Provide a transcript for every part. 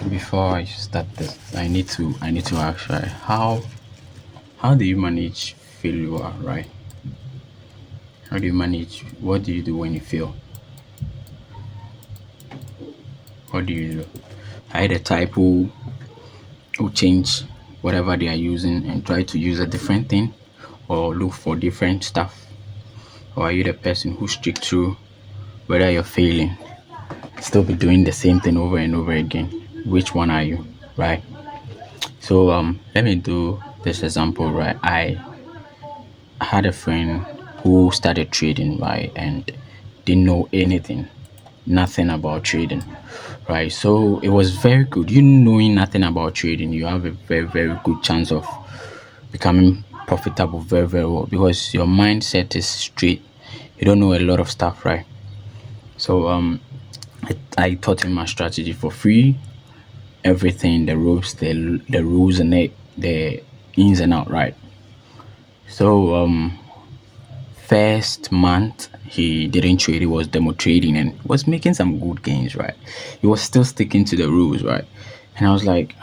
Before I start this, I need to ask, right? How do you manage failure, right? How do you manage? What do you do when you fail? What do you do? Are you the type who change whatever they are using and try to use a different thing, or look for different stuff? Or are you the person who stick to whether you're failing, still be doing the same thing over and over again? Which one are you, right? So let me do this example, right? I had a friend who started trading, right, and didn't know anything, nothing about trading, right? So it was very good. You knowing nothing about trading, you have a very, very good chance of becoming profitable very, very well because your mindset is straight. You don't know a lot of stuff, right? So I taught him my strategy for free, everything, the ropes, the rules, and the ins and out, right? So first month he didn't trade, he was demo trading and was making some good gains, right? He was still sticking to the rules, right? And I was like,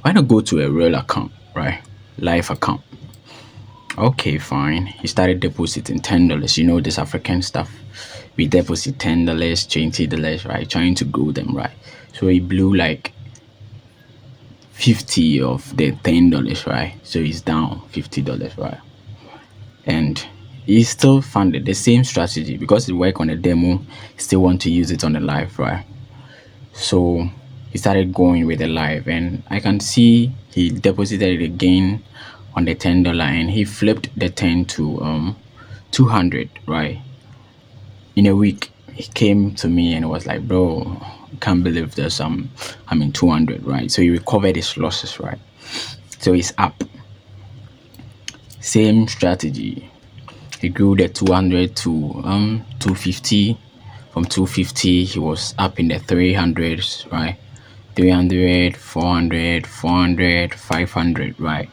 why not go to a real account, right? Live account. Okay, fine. He started depositing $10. You know this African stuff. We deposit $10, $20, right? Trying to grow them, right? So he blew like 50 of the $10, right? So he's down $50, right? And he still funded the same strategy because it worked on the demo. He still want to use it on the live, right? So he started going with the live, and I can see he deposited it again on the $10, and he flipped the 10 to 200, right? In a week. He came to me and was like, bro, can't believe this. I'm in 200, right? So he recovered his losses, right? So he's up. Same strategy. He grew the 200 to 250. From 250 he was up in the 300s, right? 300, 400, 400, 500, right?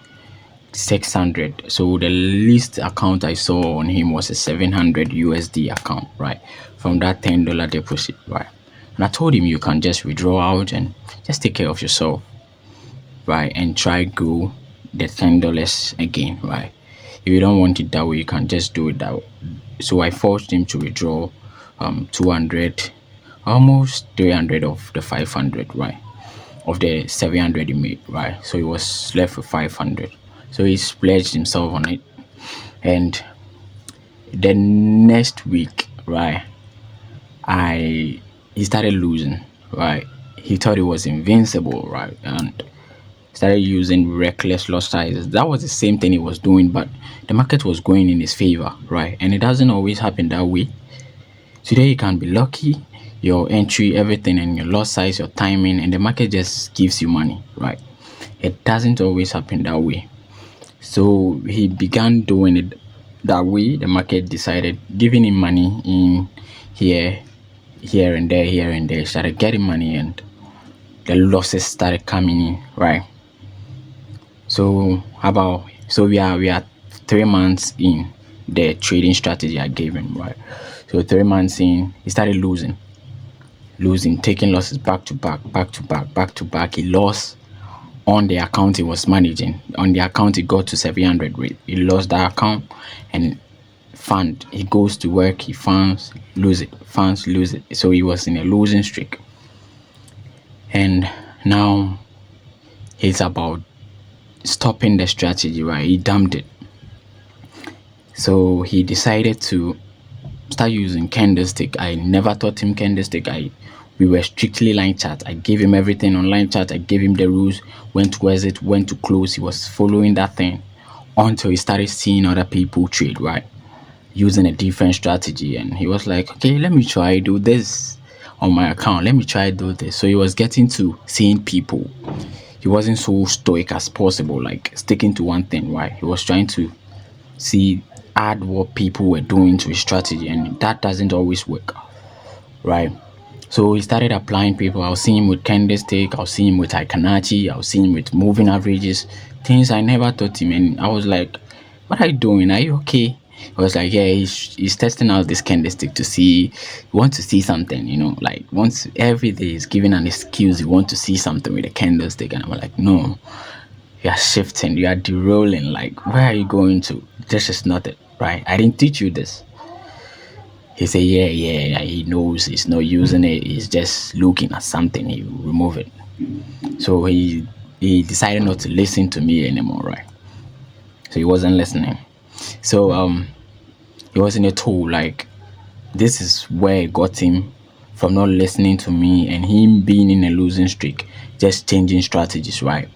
600. So the least account I saw on him was a 700 USD account, right? From that $10 deposit, right? And I told him you can just withdraw out and just take care of yourself, right? And try go the $10 again, right? If you don't want it that way, you can just do it that way. So I forced him to withdraw 200, almost 300 of the 500, right? Of the 700 he made, right? So he was left with 500. So he pledged himself on it. And the next week, right, I he started losing, right? He thought he was invincible, right? And started using reckless loss sizes. That was the same thing he was doing, but the market was going in his favor, right? And it doesn't always happen that way. Today you can be lucky, your entry, everything, and your loss size, your timing, and the market just gives you money, right? It doesn't always happen that way. So he began doing it that way. The market decided giving him money in here, here and there, here and there. Started getting money, and the losses started coming in, right? So we are 3 months in the trading strategy I gave him, right? So 3 months in, he started losing, taking losses back to back, back to back, back to back. He lost on the account he was managing. On the account he got to 700 rate. He lost that account and fund. He goes to work, he funds, lose it, funds, lose it. So he was in a losing streak. And now he's about stopping the strategy, right? He dumped it. So he decided to start using candlestick. I never taught him candlestick. We were strictly line chart. I gave him everything on line chart. I gave him the rules, when to exit, when to close. He was following that thing until he started seeing other people trade, right? Using a different strategy. And he was like, okay, let me try do this on my account. Let me try do this. So he was getting to seeing people. He wasn't so stoic as possible, like sticking to one thing, right? He was trying to see add what people were doing to his strategy, and that doesn't always work, right? So he started applying people. I'll see him with candlestick, I'll see him with Icanachi, I'll see him with moving averages, things I never taught him. And I was like, what are you doing? Are you okay? He was like, yeah, he's testing out this candlestick to see, he wants to see something, like once every day he's giving an excuse, he want to see something with a candlestick. And I'm like, no, you are shifting, you are derailing. Like, where are you going to? This is not it, right? I didn't teach you this. He said, yeah, he knows he's not using it, he's just looking at something, he will remove it. So he decided not to listen to me anymore, right? So he wasn't listening. So he wasn't a tool. Like, this is where it got him, from not listening to me and him being in a losing streak, just changing strategies, right?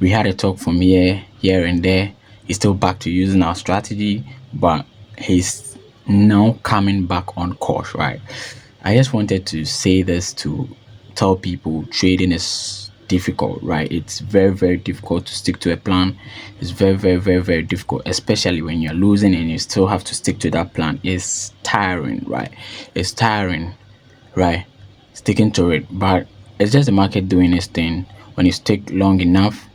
We had a talk from here and there. He's still back to using our strategy, but he's now coming back on course, right? I just wanted to say this to tell people trading is difficult, right? It's very, very difficult to stick to a plan. It's very, very, very, very difficult, especially when you're losing and you still have to stick to that plan. It's tiring, right? It's tiring, right? Sticking to it, but it's just the market doing its thing. When you stick long enough,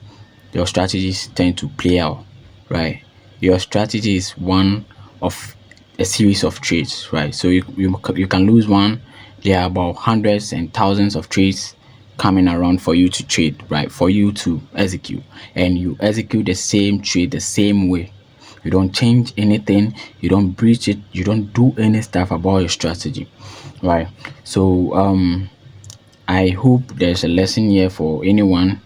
your strategies tend to play out, right? Your strategy is one of a series of trades, right? So you can lose one. There are about hundreds and thousands of trades coming around for you to trade, right? For you to execute, and you execute the same trade the same way. You don't change anything, you don't breach it, you don't do any stuff about your strategy, right? So I hope there's a lesson here for anyone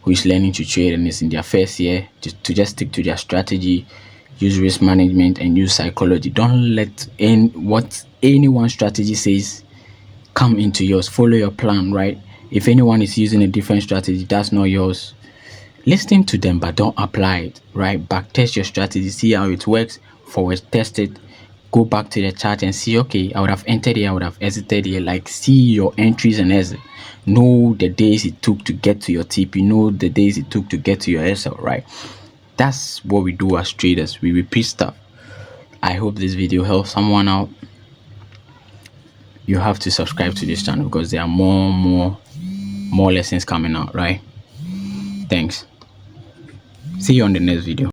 who is learning to trade and is in their first year, to just stick to their strategy, use risk management, and use psychology. Don't let what anyone's strategy says come into yours. Follow your plan, right? If anyone is using a different strategy that's not yours, listen to them, but don't apply it, right? Back test your strategy, see how it works, forward test it, go back to the chart and see, okay, I would have entered here, I would have exited here. Like, see your entries and exit. Know the days it took to get to your TP, know the days it took to get to your SL, right? That's what we do as traders. We repeat stuff. I hope this video helps someone out. You have to subscribe to this channel because there are more lessons coming out, right? Thanks. See you on the next video.